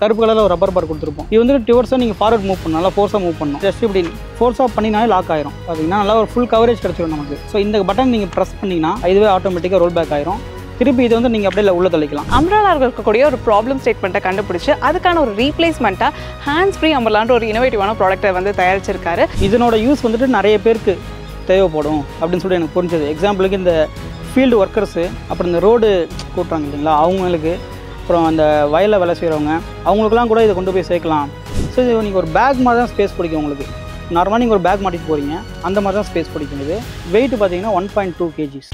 கருப்பு கலரில் ஒரு ரப்பர் பார் கொடுத்துருப்போம். இது வந்து டுவர்ஸாக நீங்கள் ஃபார்வர்ட் மூவ் பண்ணணும், நல்லா ஃபோர்ஸாக மூவ் பண்ணணும். ஜஸ்ட் இப்படி ஃபோர்ஸாக பண்ணினாலே லாக் ஆயிரும். பார்த்தீங்கன்னா நல்லா ஒரு ஃபுல் கவரேஜ் கிடச்சிடும் நமக்கு. ஸோ இந்த பட்டன் நீங்கள் ப்ரெஸ் பண்ணிங்கன்னா இதுவே ஆட்டோமேட்டிக்காக ரோல் பேக் ஆயிரும். திருப்பி இது வந்து நீங்கள் அப்படியே உள்ள தள்ளிக்கலாம். அம்ப்ரெல்லாவில் இருக்கக்கூடிய ஒரு ப்ராப்ளம் ஸ்டேட்மெண்ட்டை கண்டுபிடிச்சு அதுக்கான ஒரு ரீப்ளேஸ்மெண்ட்டாக ஹேண்ட்ஸ் ஃப்ரீ அம்ப்ரெல்லான்ற ஒரு இனோவேட்டிவான ப்ராடக்ட்டை வந்து தயாரிச்சிருக்காரு. இதனோட யூஸ் வந்துட்டு நிறைய பேருக்கு தேவைப்படும் அப்படின்னு சொல்லி எனக்கு புரிஞ்சது. எக்ஸாம்பிளுக்கு இந்த ஃபீல்டு ஒர்க்கர்ஸு, அப்புறம் இந்த ரோடு கூட்டுறாங்க இல்லைங்களா, அவங்களுக்கு, அப்புறம் அந்த வயலில் வேலை செய்கிறவங்க, அவங்களுக்குலாம் கூட இதை கொண்டு போய் சேர்க்கலாம். ஸோ இது நீங்கள் ஒரு பேக் மாதிரி தான் ஸ்பேஸ் பிடிக்கும் உங்களுக்கு. நார்மலாக நீங்கள் ஒரு பேக் மாட்டிட்டு போகிறீங்க, அந்த மாதிரி தான் ஸ்பேஸ் பிடிக்கும். இது வெயிட் பார்த்தீங்கன்னா 1.2 kgs.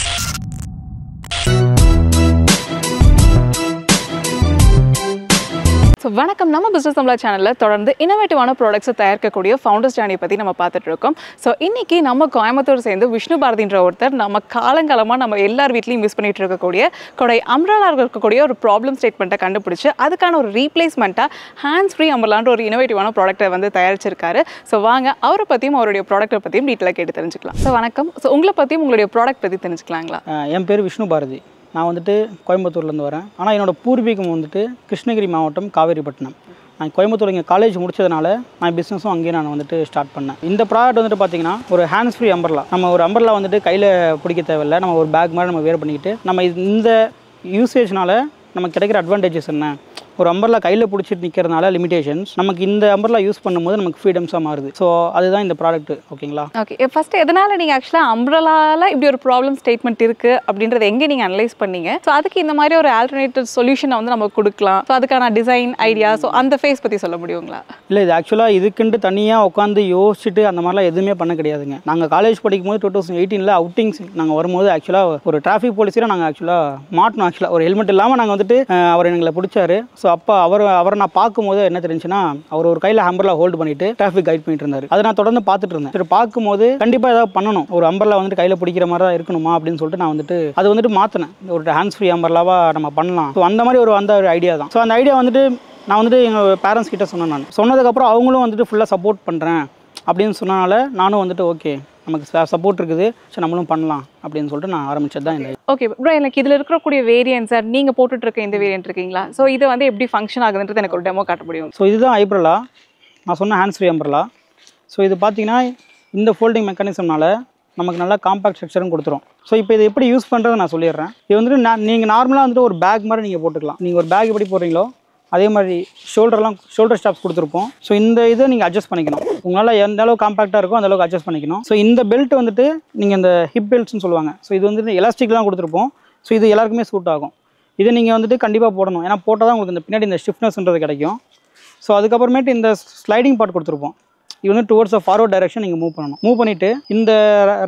ஸோ வணக்கம், நம்ம பிஸ்னஸ் அம்ப்ளா சேனலில் தொடர்ந்து இனோவேட்டிவான ப்ராடக்ட்ஸை தயாரிக்கக்கூடிய ஃபவுண்டர்ஸ் ஜேர்னியை பற்றி நம்ம பார்த்துட்டு இருக்கோம். ஸோ இன்றைக்கி நம்ம கோயம்புத்தூர் சேர்ந்து விஷ்ணு பாரதின்ற ஒருத்தர் நம்ம காலங்காலமாக நம்ம எல்லார் வீட்லையும் யூஸ் பண்ணிட்டு இருக்கக்கூடிய கொடை அம்ப்ரெல்லாவில் இருக்கக்கூடிய ஒரு ப்ராப்ளம் ஸ்டேட்மெண்ட்டை கண்டுபிடிச்சு அதுக்கான ஒரு ரீப்ளேஸ்மெண்ட்டாக ஹேண்ட்ஸ் ஃப்ரீ அம்ப்ரெல்லான்ற ஒரு இனோவேட்டிவான ப்ராடக்ட்டை வந்து தயாரிச்சிருக்காரு. ஸோ வாங்க அவரை பற்றியும் அவருடைய ப்ராடக்ட்டை பற்றியும் டீட்டெயிலாக கேட்டு தெரிஞ்சுக்கலாம். ஸோ வணக்கம். ஸோ உங்களை பற்றியும் உங்களுடைய ப்ராடக்ட் பற்றி தெரிஞ்சுக்கலாங்களா? என் பேர் விஷ்ணு பாரதி. நான் வந்துட்டு கோயம்புத்தூர்லேருந்து வரேன். ஆனால் என்னோடய பூர்வீகம் வந்துட்டு கிருஷ்ணகிரி மாவட்டம் காவேரிப்பட்டினம். நான் கோயம்புத்தூர் இங்கே காலேஜ் முடிச்சதுனால நான் பிஸ்னஸும் அங்கேயே நான் வந்துட்டு ஸ்டார்ட் பண்ணேன். இந்த ப்ராடக்ட் வந்துட்டு பார்த்தீங்கன்னா ஒரு ஹேண்ட்ஸ் ஃப்ரீ அம்பர்லா. நம்ம ஒரு அம்பர்லா வந்துட்டு கையில் பிடிக்க தேவையில்லை, நம்ம ஒரு பேக் மாதிரி நம்ம வேர் பண்ணிக்கிட்டு நம்ம இந்த யூசேஜ்னால நமக்கு கிடைக்கிற அட்வான்டேஜஸ் என்ன, ஒரு அம்பர்லா கையில் பிடிச்சிட்டு நிற்கிறதுனால லிமிடேஷன்ஸ், நமக்கு இந்த அம்பர்லா யூஸ் பண்ணும்போது நமக்கு ஃப்ரீடம்ஸாக மாறுது. ஸோ அதுதான் இந்த ப்ராடக்ட். ஓகேங்களா? ஓகே, ஃபஸ்ட்டு எதனால் நீங்கள் ஆக்சுவலாக அம்ப்ரெல்லாவில் இப்படி ஒரு ப்ராப்ளம் ஸ்டேட்மெண்ட் இருக்குது அப்படின்றத எங்கே நீங்கள் அனலைஸ் பண்ணீங்க? ஸோ அதுக்கு இந்த மாதிரி ஒரு ஆல்டர்னேட்டிவ் சொல்யூஷனை வந்து நம்ம கொடுக்கலாம். ஸோ அதுக்கான டிசைன் ஐடியா, ஸோ அந்த ஃபேஸ் பற்றி சொல்ல முடியுங்களா? இல்லை, இது ஆக்சுவலாக இதுக்குன்ட்டு தனியாக உட்காந்து யோசிச்சுட்டு அந்த மாதிரிலாம் எதுவுமே பண்ண கிடையாதுங்க. நாங்கள் காலேஜ் படிக்கும்போது 2018 அவுட்டிங்ஸ் நாங்கள் வரும்போது ஆக்சுவலாக ஒரு டிராஃபிக் போலீஸில் நாங்கள் ஆக்சுவலாக மாட்டணும். ஆக்சுவலாக ஒரு ஹெல்மெட் இல்லாமல் நாங்கள் வந்துட்டு அவர் எங்களை பிடிச்சாரு. ஸோ அப்போ அவரை நான் பார்க்கும்போது என்ன தெரிஞ்சுன்னா, அவர் ஒரு கையில் அம்பர்லா ஹோல்டு பண்ணிட்டு டிராஃபிக் கைட் பண்ணிட்டு இருந்தார். அதை நான் தொடர்ந்து பார்த்துட்டு இருந்தேன். சரி, பார்க்கும்போது கண்டிப்பாக ஏதாவது பண்ணணும், ஒரு அம்பர்லா வந்துட்டு கையில் பிடிக்கிற மாதிரி தான் இருக்கணுமா அப்படின்னு சொல்லிட்டு நான் வந்துட்டு அது வந்துட்டு மாற்றினேன். ஒரு ஹேண்ட்ஸ் ஃப்ரீ அம்பர்லாவாக நம்ம பண்ணலாம். ஸோ அந்த மாதிரி ஒரு ஐடியா தான். ஸோ அந்த ஐடியா வந்துட்டு நான் வந்துட்டு எங்கள் பேரண்ட்ஸ் கிட்ட சொன்னேன். நான் சொன்னதுக்கப்புறம் அவங்களும் வந்துட்டு ஃபுல்லாக சப்போர்ட் பண்ணுறேன் அப்படின்னு சொன்னனால நானும் வந்துட்டு ஓகே, நமக்கு சப்போர்ட் இருக்குது, ஸோ நம்மளும் பண்ணலாம் அப்படின்னு சொல்லிட்டு நான் ஆரம்பிச்சது தான் இந்த. ஓகே ப்ரோ, எனக்கு இதில் இருக்கக்கூடிய வேரியன்ட் சார், நீங்கள் போட்டுட்ருக்க இந்த வேரியன்ட் இருக்கீங்களா? ஸோ இது வந்து எப்படி ஃபங்க்ஷன் ஆகுதுன்றது எனக்கு ஒரு டெமோ காட்ட முடியும்? ஸோ இதுதான் ஐப்ரலா, நான் சொன்ன ஹேண்ட்ஸ் ஃப்ரீ அம்பர்லா. ஸோ இது பார்த்தீங்கன்னா இந்த ஃபோல்டிங் மெக்கானிசம்னால நமக்கு நல்லா காம்பாக்ட் ஸ்ட்ரக்சரும் கொடுத்துரும். ஸோ இப்போ இதை எப்படி யூஸ் பண்ணுறதை நான் சொல்லிடுறேன். இது வந்துட்டு நீங்கள் நார்மலாக வந்துட்டு ஒரு பேக் மாதிரி நீங்கள் போட்டுக்கலாம். நீங்கள் ஒரு பேக் எப்படி போடுறீங்களோ அதே மாதிரி ஷோல்டர் ஸ்டாப்ஸ் கொடுத்துருப்போம். ஸோ இந்த இதை நீங்கள் அட்ஜஸ்ட் பண்ணிக்கணும். உங்களால் எந்த அளவுக்கு காம்பாக்டாக இருக்கோ அந்த அளவுக்கு அட்ஜஸ்ட் பண்ணிக்கணும். ஸோ இந்த பெல்ட் வந்துட்டு நீங்கள் இந்த ஹிப் பெல்ட்ஸ்னு சொல்லுவாங்க. ஸோ இது வந்துட்டு எலாஸ்டிக்லாம் கொடுத்துருப்போம். ஸோ இது எல்லாருக்குமே சூட் ஆகும். இதை நீங்கள் வந்துட்டு கண்டிப்பாக போடணும். ஏன்னா போட்டால் தான் உங்களுக்கு இந்த பின்னாடி இந்த ஸ்டிஃப்னஸ்ன்றது கிடைக்கும். ஸோ அதுக்கப்புறமேட்டு இந்த ஸ்லைடிங் பார்ட் கொடுத்துருப்போம். இது வந்து டுவர்ட்ஸ் ஃபார்வர்ட் டைரக்ஷன் நீங்கள் மூவ் பண்ணணும். மூவ் பண்ணிவிட்டு இந்த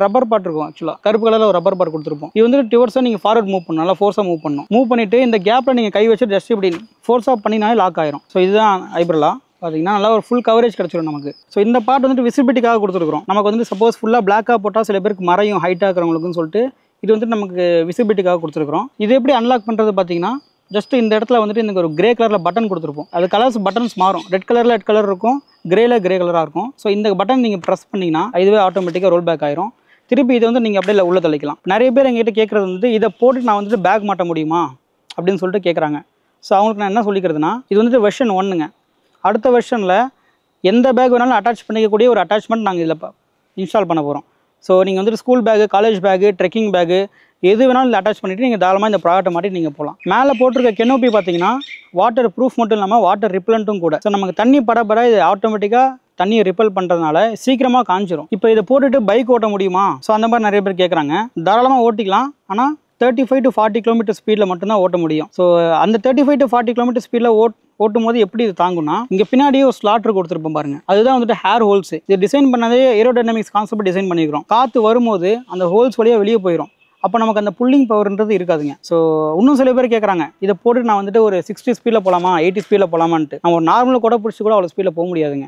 ரப்பர் பார்ட் இருக்கும். ஆக்சுவலாக கருப்பு கலரில் ஒரு ரப்பர் பார்ட் கொடுத்துருப்போம். இது வந்து டுவர்ட்ஸாக நீங்கள் ஃபார்வர்ட் மூவ் பண்ணணும், நல்லா ஃபோர்ஸாக மூவ் பண்ணணும். மூவ் பண்ணிவிட்டு இந்த கேப்பில் நீங்கள் கை வச்சு ஜஸ்ட் இப்படி ஃபோர்ஸாக பண்ணினாலே லாக் ஆயிரும். ஸோ இதுதான் ஐப்ரலா. பார்த்தீங்கன்னா நல்லா ஒரு ஃபுல் கவரேஜ் கிடச்சிடும் நமக்கு. ஸோ இந்த பார்ட் வந்துட்டு விசிபிலிட்டிக்காக கொடுத்துருக்கோம். நமக்கு வந்து சப்போஸ் ஃபுல்லாக பிளாக்காக போட்டால் சில பேருக்கு மறையும் ஹைட்டாக இருக்கிறவங்களுக்குன்னு சொல்லிட்டு இது வந்துட்டு நமக்கு விசிபிலிட்டிக்காக கொடுத்துருக்குறோம். இது எப்படி அன்லாக் பண்ணுறது பார்த்தீங்கன்னா, ஜஸ்ட் இந்த இடத்துல வந்துட்டு எனக்கு ஒரு கிரே கலரில் பட்டன் கொடுத்துருப்போம். அது கலர்ஸ் பட்டன்ஸ் மாறும். ரெட் கலரில் ரெட் கலர் இருக்கும், கிரே கலராக இருக்கும். ஸோ இந்த பட்டன் நீங்கள் ப்ரெஸ் பண்ணிங்கன்னா இதுவே ஆட்டோமேட்டிக்காக ரோல் பேக் ஆயிரும். திருப்பி இதை வந்து நீங்கள் அப்படியே உள்ள தள்ளிக்கலாம். நிறைய பேர் எங்ககிட்ட கேட்குறது வந்துட்டு இதை போட்டு நான் வந்துட்டு பேக் மாட்ட முடியுமா அப்படின்னு சொல்லிட்டு கேட்குறாங்க. ஸோ அவங்களுக்கு நான் என்ன சொல்லிக்கிறதுனா, இது வந்துட்டு வெர்ஷன் 1ங்க. அடுத்த வெர்ஷனில் எந்த பேக் வேணாலும் அட்டாச் பண்ணிக்கக்கூடிய ஒரு அட்டாச்மெண்ட் நாங்கள் இதில் இன்ஸ்டால் பண்ண போகிறோம். ஸோ நீங்கள் வந்துட்டு school bag, college bag, trekking bag எது வேணாலும் இதில் அட்டாச் பண்ணிவிட்டு நீங்கள் தாராளமாக இந்த ப்ராடக்ட்டை மாட்டி நீங்கள் போகலாம். மேலே போட்டிருக்க கெனோப்பி பார்த்தீங்கன்னா வாட்டர் ப்ரூஃப் மட்டும் இல்லாமல் வாட்டர் ரிப்பலண்ட்டும் கூட. ஸோ நமக்கு தண்ணி பட இது ஆட்டோமேட்டிக்காக தண்ணியை ரிப்பல் பண்ணுறதுனால சீக்கிரமாக காஞ்சிரும். இப்போ இதை போட்டுட்டு பைக் ஓட்ட முடியுமா? ஸோ அந்த மாதிரி நிறைய பேர் கேட்குறாங்க. தாராளமாக ஓட்டிக்கலாம். ஆனால் 35 to 40 km ஸ்பீடில் மட்டும்தான் ஓட்ட முடியும். ஸோ அந்த 35 to 40 km ஸ்பீடில் ஓட்டும் போது எப்படி இது தாங்கும்னா, இங்கே பின்னாடியே ஒரு ஸ்லாட்டர் கொடுத்துருப்போம் பாருங்க, அதுதான் வந்துட்டு ஹேர் ஹோல்ஸ். இது டிசைன் பண்ணதே ஏரோடைனமிக்ஸ் கான்செப்ட் டிசைன் பண்ணிக்கிறோம். காற்று வரும்போது அந்த ஹோல்ஸ் வழியாக வெளியே போயிடும். அப்போ நமக்கு அந்த புல்லிங் பவர்ன்றது இருக்காதுங்க. ஸோ இன்னும் சில பேர் கேட்குறாங்க, இதை போட்டு நான் வந்துட்டு ஒரு 60 ஸ்பீடில் போகலாமா, 80 ஸ்பீடில் போகலாமான்ட்டு. நம்ம ஒரு நார்மலாக கூட பிடிச்சி கூட அவ்வளோ ஸ்பீடில் போக முடியாதுங்க.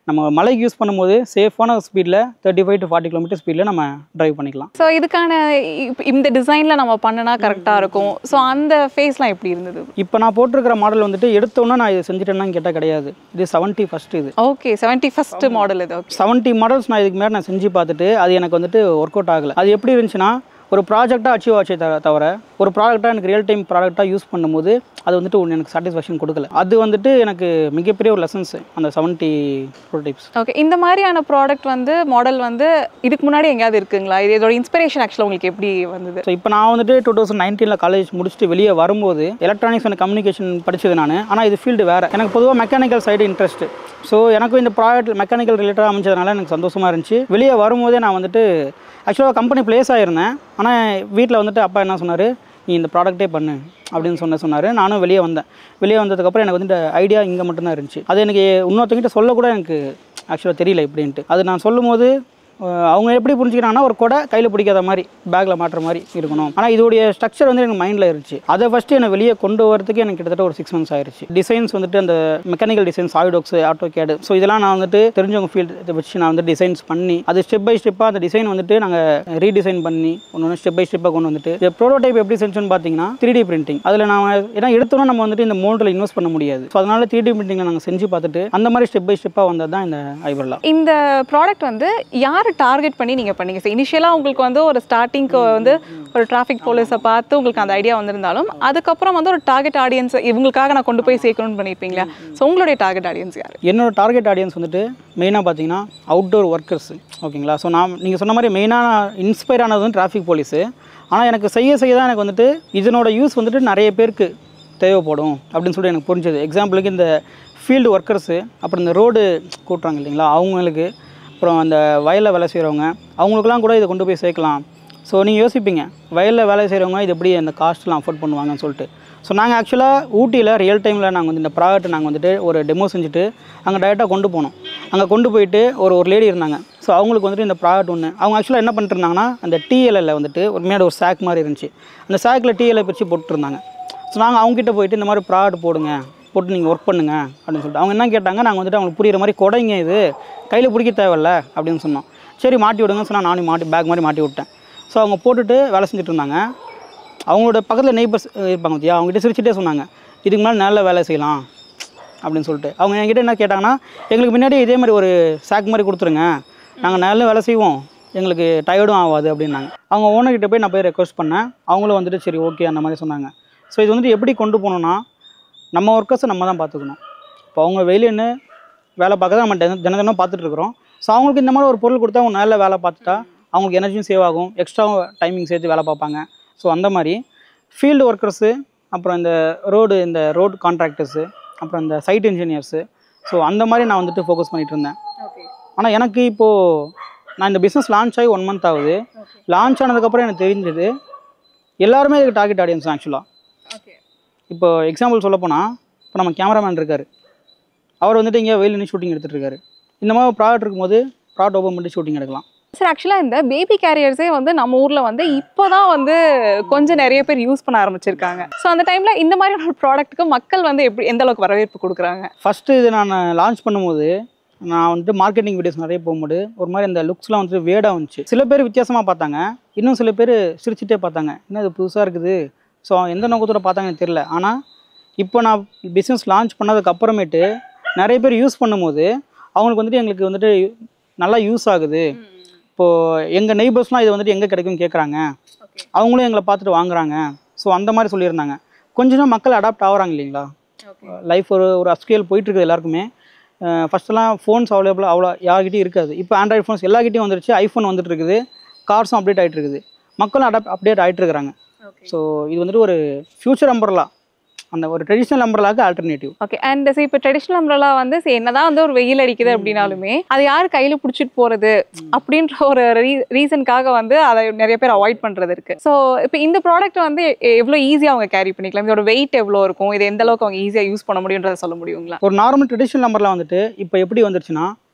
நம்ம மலைக்கு யூஸ் பண்ணும்போது சேஃபான ஸ்பீடில் 35 to 40 km ஸ்பீடில் நம்ம ட்ரைவ் பண்ணிக்கலாம். ஸோ இதுக்கான இந்த டிசைனில் நம்ம பண்ணினா கரெக்டாக இருக்கும். ஸோ அந்த ஃபேஸ்லாம் எப்படி இருந்தது? இப்போ நான் போட்டிருக்கிற மாடல் வந்துட்டு எடுத்தோன்னா நான் இது செஞ்சுட்டேன்னு கேட்டால் கிடையாது. இது 71st. இது ஓகே, 71st மாடல். இது 70 மாடல்ஸ் நான் இதுக்கு மேலே நான் செஞ்சு பார்த்துட்டு அது எனக்கு வந்துட்டு ஒர்க் அவுட் ஆகலை. அது எப்படி இருந்துச்சுன்னா, ஒரு ப்ராஜெக்டாக அச்சீவ் ஆச்சு தவிர ஒரு ப்ராடக்டாக எனக்கு ரியல் டைம் ப்ராடக்டாக யூஸ் பண்ணும்போது அது வந்துட்டு எனக்கு சாட்டிஸ்ஃபேக்ஷன் கொடுக்கல. அது வந்துட்டு எனக்கு மிகப்பெரிய ஒரு லெசன்ஸ் அந்த 70 ப்ரோடோடைப்ஸ். ஓகே, இந்த மாதிரியான ப்ராடக்ட் வந்து மாடல் வந்து இதுக்கு முன்னாடி எங்கேயாவது இருக்குங்களா? இதோட இன்ஸ்பிரேஷன் ஆக்சுவலாக உங்களுக்கு எப்படி வந்தது? ஸோ இப்போ நான் வந்துட்டு 2019 காலேஜ் முடிச்சுட்டு வெளியே வரும்போது எலக்ட்ரானிக்ஸ் அண்ட் கம்யூனிகேஷன் படிச்சது நான். ஆனால் இது ஃபீல்டு வேறு. எனக்கு பொதுவாக மெக்கானிக்கல் சைடு இன்ட்ரெஸ்ட். ஸோ எனக்கும் இந்த ப்ராடக்ட் மெக்கானிக்கல் ரிலேட்டடாக அமைஞ்சதுனால எனக்கு சந்தோஷமாக இருந்துச்சு. வெளியே வரும்போதே நான் வந்துட்டு ஆக்சுவலாக கம்பெனி பிளேஸ் ஆகிருந்தேன். ஆனால் வீட்டில் வந்துட்டு அப்பா என்ன சொன்னார், நீ இந்த ப்ராடக்ட்டே பண்ணு அப்படின்னு சொன்னார். நானும் வெளியே வந்தேன். வெளியே வந்ததுக்கப்புறம் எனக்கு வந்து இந்த ஐடியா இங்கே மட்டும்தான் இருந்துச்சு. அது எனக்கு இன்னொருத்தங்கிட்ட சொல்லக்கூட எனக்கு ஆக்சுவலாக தெரியல எப்படின்ட்டு. அது நான் சொல்லும் போது அவங்க எப்படி புரிஞ்சுக்கிறாங்கன்னா ஒரு கொடை கையில் பிடிக்காத மாதிரி பேக்கில் மாட்டுற மாதிரி இருக்கணும். ஆனால் இதோடைய ஸ்ட்ரக்சர் வந்து எனக்கு மைண்டில் இருந்துச்சு. அதை ஃபஸ்ட்டு என்னை வெளியே கொண்டு வரதுக்கு எனக்கு கிட்டத்தட்ட ஒரு 6 months ஆயிடுச்சு. டிசைன்ஸ் வந்துட்டு அந்த mechanical designs, SolidWorks, AutoCAD, so இதெல்லாம் நான் வந்துட்டு தெரிஞ்சவங்க ஃபீல்டு வச்சு நான் வந்து டிசைன்ஸ் பண்ணி அது ஸ்டெப் பை ஸ்டெப்பாக அந்த டிசைன் வந்துட்டு நாங்கள் ரீடிசைன் பண்ணி ஒன்று ஸ்டெப் பை ஸ்டெப்பாக கொண்டு வந்துட்டு இந்த ப்ரோட்டோடைப் எப்படி செஞ்சுன்னு பார்த்தீங்கன்னா 3D பிரிண்டிங். அதில் நான் ஏன்னா எடுத்தோன்னா நம்ம வந்துட்டு இந்த மோல்டில் இன்வெஸ்ட் பண்ண முடியாது. ஸோ அதனால 3D பிரிண்டிங்கில் நாங்கள் செஞ்சு பார்த்துட்டு அந்த மாதிரி ஸ்டெப் பை ஸ்டெப்பாக வந்தது தான் இந்த ஐவர்லா. இந்த ப்ராடக்ட் வந்து யார் டார்கெட் பண்ணி நீங்கள் பண்ணீங்க? சார் இனிஷியலாக உங்களுக்கு வந்து ஒரு ஸ்டார்டிங்க்கு வந்து ஒரு டிராஃபிக் போலீஸை பார்த்து உங்களுக்கு அந்த ஐடியா வந்திருந்தாலும் அதுக்கப்புறம் வந்து ஒரு டார்கெட் ஆடியன்ஸ் இவங்களுக்காக நான் கொண்டு போய் சேர்க்கணும்னு பண்ணியிருப்பீங்களா? ஸோ உங்களுடைய டார்கெட் ஆடியன்ஸ் யார்? என்னோட டார்கெட் ஆடியன்ஸ் வந்துட்டு மெயினாக பார்த்தீங்கன்னா அவுட்டோர் ஒர்க்கர்ஸ். ஓகேங்களா? ஸோ நீங்கள் சொன்ன மாதிரி மெயினாக இன்ஸ்பயர் ஆனது வந்து டிராஃபிக் போலீஸு. ஆனால் எனக்கு செய்ய தான் எனக்கு வந்துட்டு இதனோட யூஸ் வந்துட்டு நிறைய பேருக்கு தேவைப்படும் அப்படின்னு சொல்லிட்டு எனக்கு புரிஞ்சது. எக்ஸாம்பிளுக்கு இந்த ஃபீல்டு ஒர்க்கர்ஸு, அப்புறம் இந்த ரோடு கூட்டுறாங்க இல்லைங்களா, அவங்களுக்கு, அப்புறம் அந்த வயலில் வேலை செய்கிறவங்க, அவங்களுக்குலாம் கூட இதை கொண்டு போய் சேர்க்கலாம். ஸோ நீங்கள் யோசிப்பீங்க வயலில் வேலை செய்கிறவங்க இது எப்படி அந்த காஸ்ட்லாம் அஃபோர்ட் பண்ணுவாங்கன்னு சொல்லிட்டு. ஸோ நாங்கள் ஆக்சுவலாக ஊட்டியில் ரியல் டைமில் நாங்கள் வந்து இந்த ப்ராடக்ட் நாங்கள் வந்துட்டு ஒரு டெமோ செஞ்சுட்டு அங்கே டைரெக்டாக கொண்டு போனோம். அங்கே கொண்டு போயிட்டு ஒரு லேடி இருந்தாங்க. ஸோ அவங்களுக்கு வந்துட்டு இந்த ப்ராடக்ட் ஒன்று அவங்க ஆக்சுவலாக என்ன பண்ணிட்டு இருந்தாங்கன்னா அந்த டிஎல்எல்ல வந்துட்டு ஒரு மேலே ஒரு சாக் மாதிரி இருந்துச்சு. அந்த சாக்கில் டிஎல்ஐ பிரித்து போட்டுருந்தாங்க. ஸோ நாங்கள் அவங்ககிட்ட போயிட்டு இந்த மாதிரி ப்ராடக்ட் போட்டு நீங்கள் ஒர்க் பண்ணுங்க அப்படின்னு சொல்லிட்டு அவங்க என்ன கேட்டாங்க, நாங்கள் வந்துட்டு அவங்களுக்கு புரியுற மாதிரி கொடைங்க இது கையில் பிடிக்க தேவையில்ல அப்படின்னு சொன்னோம். சரி மாட்டி விடுங்கன்னு சொன்னால் நானும் பேக் மாதிரி மாட்டி விட்டேன். ஸோ அவங்க போட்டுட்டு வேலை செஞ்சுட்டு இருந்தாங்க. அவங்களோட பக்கத்தில் நெய்பர்ஸ் இருப்பாங்க பார்த்தியா, அவங்ககிட்ட சிரிச்சிட்டே சொன்னாங்க இதுக்கு மேலே நல்ல வேலை செய்யலாம் அப்படின்னு சொல்லிட்டு. அவங்க என்கிட்ட என்ன கேட்டாங்கன்னா, எங்களுக்கு முன்னாடி இதே மாதிரி ஒரு சாக் மாதிரி கொடுத்துருங்க, நாங்கள் நல்ல வேலை செய்வோம், எங்களுக்கு டயர்டும் ஆகாது அப்படின்னாங்க. அவங்க ஓனர்கிட்ட போய் நான் போய் ரெக்வஸ்ட் பண்ணேன். அவங்களும் வந்துட்டு சரி ஓகே அந்த மாதிரி சொன்னாங்க. ஸோ இது வந்துட்டு எப்படி கொண்டு போகணுன்னா நம்ம ஒர்க்கர்ஸை நம்ம தான் பார்த்துக்கணும். இப்போ அவங்க வெளியேன்னு வேலை பார்க்க தான் நம்ம தினம் பார்த்துட்ருக்குறோம். ஸோ அவங்களுக்கு இந்த மாதிரி ஒரு பொருள் கொடுத்தா அவங்க நல்ல வேலை பார்த்துட்டா அவங்களுக்கு எனர்ஜியும் சேவ் ஆகும், எக்ஸ்ட்ரா டைமிங் சேர்த்து வேலை பார்ப்பாங்க. ஸோ அந்த மாதிரி ஃபீல்டு ஒர்க்கர்ஸு, அப்புறம் இந்த ரோடு கான்ட்ராக்டர்ஸு, அப்புறம் இந்த சைட் இன்ஜினியர்ஸு, ஸோ அந்த மாதிரி நான் வந்துட்டு ஃபோக்கஸ் பண்ணிகிட்டு இருந்தேன். ஆனால் எனக்கு இப்போது நான் இந்த பிஸ்னஸ் லான்ச் ஆகி 1 month ஆகுது. லான்ச் ஆனதுக்கப்புறம் எனக்கு தெரிஞ்சது எல்லாருமே இதுக்கு டார்கெட் ஆடியன்ஸ் ஆக்சுவலாக. இப்போ எக்ஸாம்பிள் சொல்ல போனால் இப்போ நம்ம கேமராமேன் இருக்கார், அவர் வந்துட்டு இங்கே வெயில் நின்று ஷூட்டிங் எடுத்துகிட்டு இருக்காரு. இந்த மாதிரி ப்ராடக்ட் இருக்கும்போது ப்ராடக்ட் ஓப்பன் பண்ணி ஷூட்டிங் எடுக்கலாம். சார் ஆக்சுவலாக இந்த பேபி கேரியர்ஸே வந்து நம்ம ஊரில் வந்து இப்போ தான் வந்து கொஞ்சம் நிறைய பேர் யூஸ் பண்ண ஆரம்பிச்சிருக்காங்க. ஸோ அந்த டைமில் இந்த மாதிரியான ஒரு ப்ராடக்ட்டுக்கு மக்கள் வந்து எந்த அளவுக்கு வரவேற்பு கொடுக்குறாங்க? ஃபஸ்ட்டு இது நான் லான்ச் பண்ணும்போது நான் வந்துட்டு மார்க்கெட்டிங் வீடியோஸ் நிறைய போகும்போது ஒரு மாதிரி இந்த லுக்ஸ்லாம் வந்துட்டு வேடாக வந்துச்சு. சில பேர் வித்தியாசமாக பார்த்தாங்க, இன்னும் சில பேர் சிரிச்சிட்டே பார்த்தாங்க, என்ன இது புதுசாக இருக்குது. ஸோ எந்த நோக்கத்தோட பார்த்தாங்கன்னு தெரில. ஆனால் இப்போ நான் பிஸ்னஸ் லான்ச் பண்ணதுக்கு அப்புறமேட்டு நிறைய பேர் யூஸ் பண்ணும்போது அவங்களுக்கு வந்துட்டு எங்களுக்கு வந்துட்டு நல்லா யூஸ் ஆகுது. இப்போது எங்கள் நெய்பர்ஸ்லாம் இது வந்துட்டு எங்கே கிடைக்கும்னு கேட்குறாங்க, அவங்களும் எங்களை பார்த்துட்டு வாங்குறாங்க. ஸோ அந்த மாதிரி சொல்லியிருந்தாங்க. கொஞ்சம் மக்கள் அடாப்ட் ஆகுறாங்க இல்லைங்களா. லைஃப் ஒரு அப்ஸ்கேல் போயிட்டுருக்குது எல்லாருக்குமே. ஃபஸ்ட்டெல்லாம் ஃபோன்ஸ் அவ்வளோ யார்கிட்டையும் இருக்காது. இப்போ ஆண்ட்ராய்டு ஃபோன்ஸ் எல்லார்கிட்டையும் வந்துருச்சு, ஐஃபோன் வந்துட்டு இருக்குது, கார்ஸும் அப்டேட் ஆகிட்டு இருக்குது, மக்களும் அப்டேட் ஆகிட்டு இருக்கிறாங்க. ஸோ இது வந்துட்டு ஒரு ஃபியூச்சர் அம்பர்லா, அந்த ஒரு ட்ரெடிஷ்னல் அம்பர்லாக்கு ஆல்டர்னேட்டிவ். ஓகே. அண்ட் இப்போ ட்ரெடிஷ்னல் அம்பர்லா வந்து என்னதான் வந்து ஒரு வெயில் அடிக்குது அப்படின்னாலுமே அது யார் கையில் பிடிச்சிட்டு போகிறது அப்படின்ற ஒரு ரீசனுக்காக வந்து அதை நிறைய பேர் அவாய்ட் பண்ணுறது இருக்குது. ஸோ இப்போ இந்த ப்ராடக்ட் வந்து எவ்வளோ ஈஸியாக அவங்க கேரி பண்ணிக்கலாம், இதோட வெயிட் எவ்வளோ இருக்கும், இது எந்த அளவுக்கு அவங்க ஈஸியாக யூஸ் பண்ண முடியுன்றதை சொல்ல முடியுங்களா? ஒரு நார்மல் ட்ரெடிஷ்னல் அம்பர்லா வந்துட்டு இப்போ எப்படி வந்துருச்சுன்னா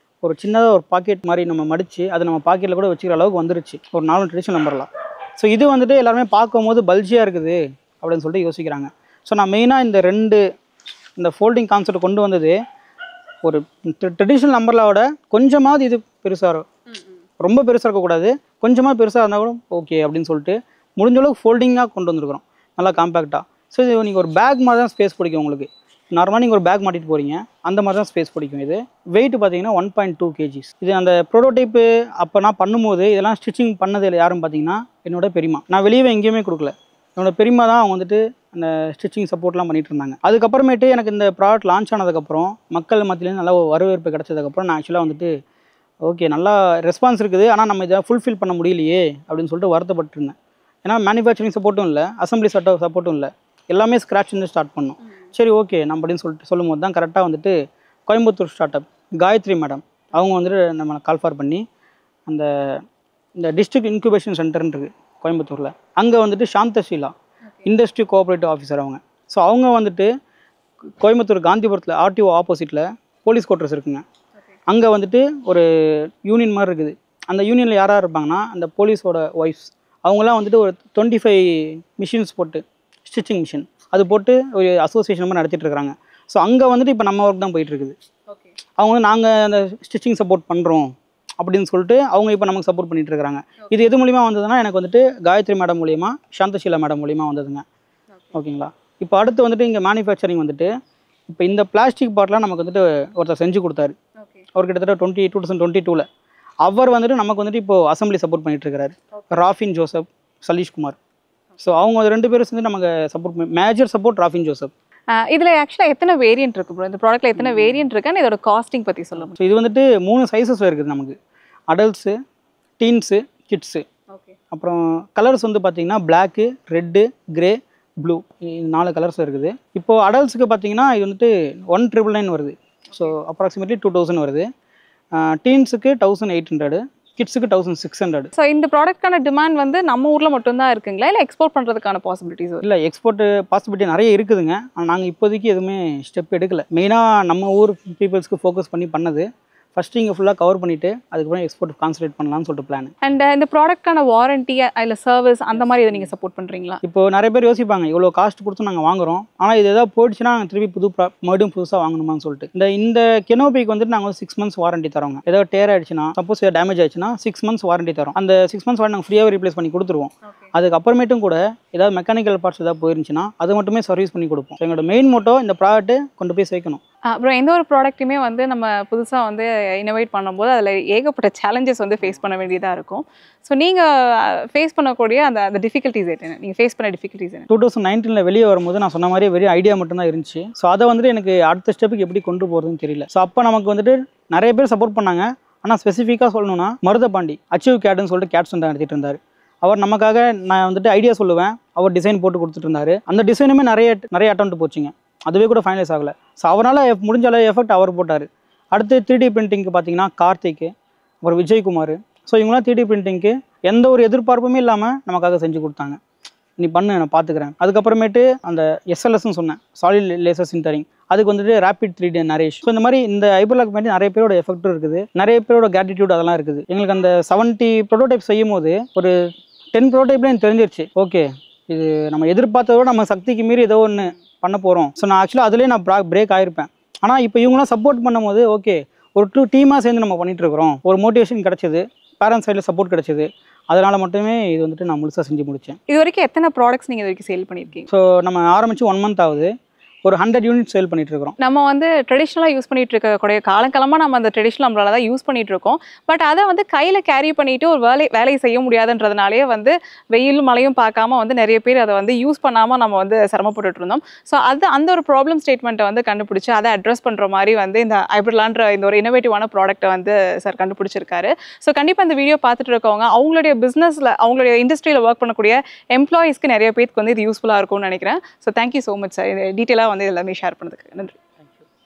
ஒரு சின்னதாக ஒரு பாக்கெட் மாதிரி நம்ம மடித்து அதை நம்ம பாக்கெட்டில் கூட வச்சுக்கிற அளவுக்கு வந்துருச்சு ஒரு நார்மல் ட்ரெடிஷ்னல் அம்பர்லா. ஸோ இது வந்துட்டு எல்லாருமே பார்க்கும்போது பல்ஜியாக இருக்குது அப்படின்னு சொல்லிட்டு யோசிக்கிறாங்க. ஸோ நான் மெயினாக இந்த ஃபோல்டிங் கான்செப்ட் கொண்டு வந்தது ஒரு ட்ரெடிஷ்னல் அம்பர்லாவோட கொஞ்சமாவது இது பெருசாக இருக்கும், ரொம்ப பெருசாக இருக்கக்கூடாது, கொஞ்சமாக பெருசாக இருந்தால் கூட ஓகே அப்படின்னு சொல்லிட்டு முடிஞ்ச அளவுக்கு ஃபோல்டிங்காக கொண்டு வந்துருக்குறோம், நல்லா காம்பேக்டாக. ஸோ இது நீங்கள் ஒரு பேக் மாதிரி தான் ஸ்பேஸ் பிடிக்கும் உங்களுக்கு. நார்மலாக நீங்கள் ஒரு பேக் மாட்டிட்டு போகிறீங்க, அந்த மாதிரி தான் ஸ்பேஸ் பிடிக்கும். இது வெயிட் பார்த்தீங்கன்னா 1.2 kgs. இது அந்த ப்ரோட்டோடைப்பு அப்போ நான் பண்ணும்போது இதெல்லாம் ஸ்டிச்சிங் பண்ணது யாரும் பார்த்தீங்கன்னா என்னோட பெரியம்மா. நான் வெளியே எங்கேயுமே கொடுக்கல, என்னோட பெரியம்மா தான் அவங்க வந்துட்டு அந்த ஸ்டிச்சிங் சப்போர்ட்லாம் பண்ணிட்டு இருந்தாங்க. அதுக்கப்புறமேட்டு எனக்கு இந்த ப்ராடக்ட் லான்ச் ஆனதுக்கப்புறம் மக்கள் மத்தியிலேருந்து நல்லா வரவேற்பு கிடச்சதுக்கப்புறம் நான் ஆக்சுவலாக வந்துட்டு ஓகே நல்லா ரெஸ்பான்ஸ் இருக்குது, ஆனால் நம்ம இதை ஃபுல்ஃபில் பண்ண முடியலையே அப்படின்னு சொல்லிட்டு வருத்தப்பட்டிருந்தேன். ஏன்னா மேனுஃபேக்சரிங் சப்போர்ட்டும் இல்லை, அசம்பிளி சப்போர்ட்டும் இல்லை, எல்லாமே ஸ்க்ராட்ச்லேருந்து ஸ்டார்ட் பண்ணோம். சரி ஓகே நம்ம அப்படின்னு சொல்லும்போது தான் கரெக்டாக வந்துட்டு Coimbatore start up Gayathri madam அவங்க வந்துட்டு நம்ம கால் ஃபார் பண்ணி இந்த டிஸ்ட்ரிக்ட் இன்குபேஷன் சென்டர்னு இருக்குது கோயம்புத்தூரில், அங்கே வந்துட்டு சாந்தஷீலா இண்டஸ்ட்ரி கோஆப்ரேட்டிவ் ஆஃபீஸர் அவங்க. ஸோ அவங்க வந்துட்டு கோயம்புத்தூர் காந்திபுரத்தில் ஆர்டிஓ ஆப்போசிட்டில் போலீஸ் குவார்ட்டர்ஸ் இருக்குங்க, அங்கே வந்துட்டு ஒரு யூனியன் மாதிரி இருக்குது. அந்த யூனியனில் யாராக இருப்பாங்கன்னா அந்த போலீஸோட ஒய்ஃப்ஸ் அவங்களாம் வந்துட்டு ஒரு 25 மிஷின்ஸ் போட்டு ஸ்டிச்சிங் மிஷின் அது போட்டு ஒரு அசோசியேஷன் மாதிரி நடத்திட்டு இருக்கிறாங்க. ஸோ அங்கே வந்துட்டு இப்போ நம்ம ஒர்க் தான் போயிட்டுருக்குது. அவங்க வந்து நாங்கள் அந்த ஸ்டிச்சிங் சப்போர்ட் பண்ணுறோம் அப்படின்னு சொல்லிட்டு அவங்க இப்போ நமக்கு சப்போர்ட் பண்ணிட்டு இருக்கிறாங்க. இது எது மூலிமா வந்ததுன்னா எனக்கு வந்துட்டு காயத்ரி மேடம் மூலிமா சாந்தஷீலா மேடம் மூலிமா வந்ததுங்க. ஓகேங்களா. இப்போ அடுத்து வந்துட்டு இங்கே மேனுஃபேக்சரிங் வந்துட்டு இப்போ இந்த பிளாஸ்டிக் பாட்டிலாம் நமக்கு வந்துட்டு ஒருத்தர் செஞ்சு கொடுத்தாரு. அவர் கிட்டத்தட்ட 2022 அவர் வந்துட்டு நமக்கு வந்துட்டு இப்போது அசம்பிளி சப்போர்ட் பண்ணிட்டு இருக்கிறாரு, ராஃபின் ஜோசப், சலீஷ்குமார். ஸோ அவங்க 2 பேரும் சேர்ந்து நமக்கு சப்போர்ட் மேஜர் சப்போர்ட் ராஃபின் ஜோசப். இதில் ஆக்சுவலாக எத்தனை வேரியன்ட் இருக்குது ப்ரோ? இந்த ப்ராடக்ட்டில் எத்தனை வேரியன்ட் இருக்குன்னு இதோட காஸ்டிங் பற்றி சொல்ல முடியும்? ஸோ இது வந்துட்டு 3 சைஸஸில் இருக்குது நமக்கு, அடல்ட்ஸு, டீன்ஸு, கிட்ஸு. அப்புறம் கலர்ஸ் வந்து பார்த்தீங்கன்னா black, red, grey, blue, 4 colours இருக்குது. இப்போது அடல்ட்ஸுக்கு பார்த்தீங்கன்னா இது வந்துட்டு 1999 வருது. ஸோ அப்ராக்சிமேட்லி 2000 வருது. டீன்ஸுக்கு 1800, கிட்ஸுக்கு 1600. ஸோ இந்த ப்ராடக்ட்கான டிமாண்ட் வந்து நம்ம ஊரில் மட்டும்தான் இருக்குங்களா, இல்லை எக்ஸ்போர்ட் பண்ணுறதுக்கான பாசிபிலிட்டிஸ்? இல்லை, எக்ஸ்போர்ட்டு பாசிபிலிட்டி நிறைய இருக்குதுங்க. ஆனால் நாங்கள் இப்போதைக்கு எதுவுமே ஸ்டெப் எடுக்கலை. மெயினாக நம்ம ஊர் பீப்புள்ஸ்க்கு ஃபோக்கஸ் பண்ணி பண்ணது. ஃபஸ்ட்டு இங்கே ஃபுல்லாக கவர் பண்ணிவிட்டு அதுக்கப்புறம் எக்ஸ்போர்ட் கான்சன்ட்ரேட் பண்ணலாம்னு சொல்லிட்டு பிளான். அண்ட் இந்த ப்ராடக்ட்கான வாரண்ட்டி இல்லை சர்வீஸ் அந்த மாதிரி இதை நீங்கள் சப்போர்ட் பண்ணுறீங்களா? இப்போது நிறைய பேர் யோசிப்பாங்க இவ்வளோ காஸ்ட் கொடுத்து நாங்கள் வாங்குகிறோம், ஆனால் இது எதாவது போயிடுச்சுன்னா நாங்கள் திருப்பி மறுபடியும் புதுசாக வாங்கணுமான்னு சொல்லிட்டு இந்த கெனோபிக்கு வந்துட்டு நாங்கள் 6 months வாரண்ட்டி தரோங்க. ஏதாவது டேர் ஆயிடுச்சுன்னா, சப்போஸ் ஏதாவது டேமேஜ் ஆயிடுச்சுன்னா 6 months வாரண்ட்டி தரோம். அந்த 6 months வாரண்ட்டி நாங்கள் ஃப்ரீயாகவே ரீப்ளேஸ் பண்ணி கொடுத்துருவோம். அதுக்கப்புறமேட்டும் கூட ஏதாவது மெக்கானிக்கல் பார்ட்ஸ் ஏதாவது போயிருந்துச்சுன்னா அது மட்டுமே சர்வீஸ் பண்ணி கொடுப்போம். எங்களோட மெயின் மோட்டோ இந்த ப்ராடக்ட்டு கொண்டு போய் சேர்க்கணும். அப்புறம் எந்த ஒரு ப்ராடக்ட்டுமே வந்து நம்ம புதுசாக வந்து இனோவேட் பண்ணும்போது அதில் ஏகப்பட்ட சேலஞ்சஸ் வந்து ஃபேஸ் பண்ண வேண்டியதாக இருக்கும். ஸோ நீங்கள் ஃபேஸ் பண்ணக்கூடிய அந்த டிஃபிகல்ட்டிஸ் என்ன, நீங்கள் ஃபேஸ் பண்ண டிஃபிகல்ட்டிஸ் என்ன? 2019 வெளியே வரும்போது நான் சொன்ன மாதிரி வெறும் ஐடியா மட்டும்தான் இருந்துச்சு. ஸோ அதை வந்துட்டு எனக்கு அடுத்த ஸ்டெப்புக்கு எப்படி கொண்டு போகிறதுன்னு தெரியல. ஸோ அப்போ நமக்கு வந்துட்டு நிறைய பேர் சப்போர்ட் பண்ணாங்க. ஆனால் ஸ்பெசிஃபிக்காக சொல்லணும்னா மருதபாண்டி அச்சீவ் கேட்னு சொல்லிட்டு கேட் சென்டர் நடத்திட்டு இருந்தார். அவர் நமக்காக நான் வந்துட்டு ஐடியா சொல்லுவேன், அவர் டிசைன் போட்டு கொடுத்துட்டு இருந்தார். அந்த டிசைனுமே நிறைய அட்டெம்ப்ட் போச்சுங்க, அதுவே கூட ஃபைனலைஸ் ஆகலை. ஸோ அவரால் முடிஞ்ச அளவு எஃபெக்ட் அவர் போட்டார். அடுத்து 3D பிரிண்டிங்க்கு பார்த்தீங்கன்னா கார்த்திக், அப்புறம் விஜயகுமார். ஸோ இவங்களாம் 3D பிரிண்டிங்க்கு எந்த ஒரு எதிர்பார்ப்புமே இல்லாமல் நமக்காக செஞ்சு கொடுத்தாங்க. நீ பண்ணு, நான் பார்த்துக்கிறேன். அதுக்கப்புறமேட்டு அந்த SLSன்னு சொன்னேன், சாலிட் லேசர் சின்டரிங், அதுக்கு வந்துட்டு ரேபிட் 3D நரேஷ். ஸோ இந்த மாதிரி இந்த ஹைபர்லாக் மாதிரி நிறைய பேரோட எஃபெக்ட்டும் இருக்குது, நிறைய பேரோட கிராட்டிடியூட் அதெல்லாம் இருக்குது. எங்களுக்கு அந்த 70 ப்ரோட்டோடைப் செய்யும் போது ஒரு 10 ப்ரோட்டோடைப்ல எனக்கு தெரிஞ்சிருச்சு, ஓகே இது நம்ம எதிர்பார்த்ததோட நம்ம சக்திக்கு மீறி ஏதோ ஒன்று பண்ண போகிறோம். ஸோ நான் ஆக்சுவலாக அதுலேயே நான் பிரேக் ஆகிருப்பேன். ஆனால் இப்போ இவங்களாம் சப்போர்ட் பண்ணும்போது ஓகே ஒரு 2 டீமாக சேர்ந்து நம்ம பண்ணிகிட்ருக்குறோம். ஒரு மோட்டிவேஷன் கிடச்சிது, பேரண்ட்ஸ் சைடில் சப்போர்ட் கிடச்சிது. அதனால் மட்டுமே இது வந்துட்டு நான் முழுசாக செஞ்சு முடித்தேன். இது வரைக்கும் எத்தனை ப்ராடக்ட்ஸ் நீங்கள் இது வரைக்கும் சேல் பண்ணியிருக்கீங்க? ஸோ நம்ம ஆரம்பித்து 1 month ஆகுது, ஒரு 100 யூனிட் சேல் பண்ணிட்டு இருக்கிறோம். நம்ம வந்து ட்ரெடிஷ்னலாக யூஸ் பண்ணிட்டு இருக்கக்கூடிய காலங்காலமாக நம்ம அந்த ட்ரெடிஷ்னல் நம்மளால தான் யூஸ் பண்ணிட்டு இருக்கோம். பட் அதை வந்து கையில் கேரி பண்ணிட்டு ஒரு வேலையை செய்ய முடியாதுன்றதுனாலே வந்து வெயிலும் மழையும் பார்க்காம வந்து நிறைய பேர் அதை வந்து யூஸ் பண்ணாமல் நம்ம வந்து சிரமப்பட்டுட்டு இருந்தோம். ஸோ அந்த ஒரு ப்ராப்ளம் ஸ்டேட்மெண்ட்டை வந்து கண்டுபிடிச்சி அதை அட்ரஸ் பண்ணுற மாதிரி வந்து இந்த ஹைபிரிட்லான்ற இந்த ஒரு இனோவேட்டிவான ப்ராடக்ட்டை வந்து சார் கண்டுபிடிச்சிருக்காரு. ஸோ கண்டிப்பாக இந்த வீடியோ பார்த்துட்டு இருக்கவங்க அவங்களுடைய பிஸ்னஸில் அவங்களுடைய இண்டஸ்ட்ரியில் ஒர்க் பண்ணக்கூடிய எம்ப்ளாயீஸ்க்கு நிறைய பேருக்கு வந்து இது யூஸ்ஃபுல்லாக இருக்கும்னு நினைக்கிறேன். So thank you so much sir, இது டீட்டெயிலாக வந்து எல்லாமே ஷேர் பண்ணதுக்கு நன்றி.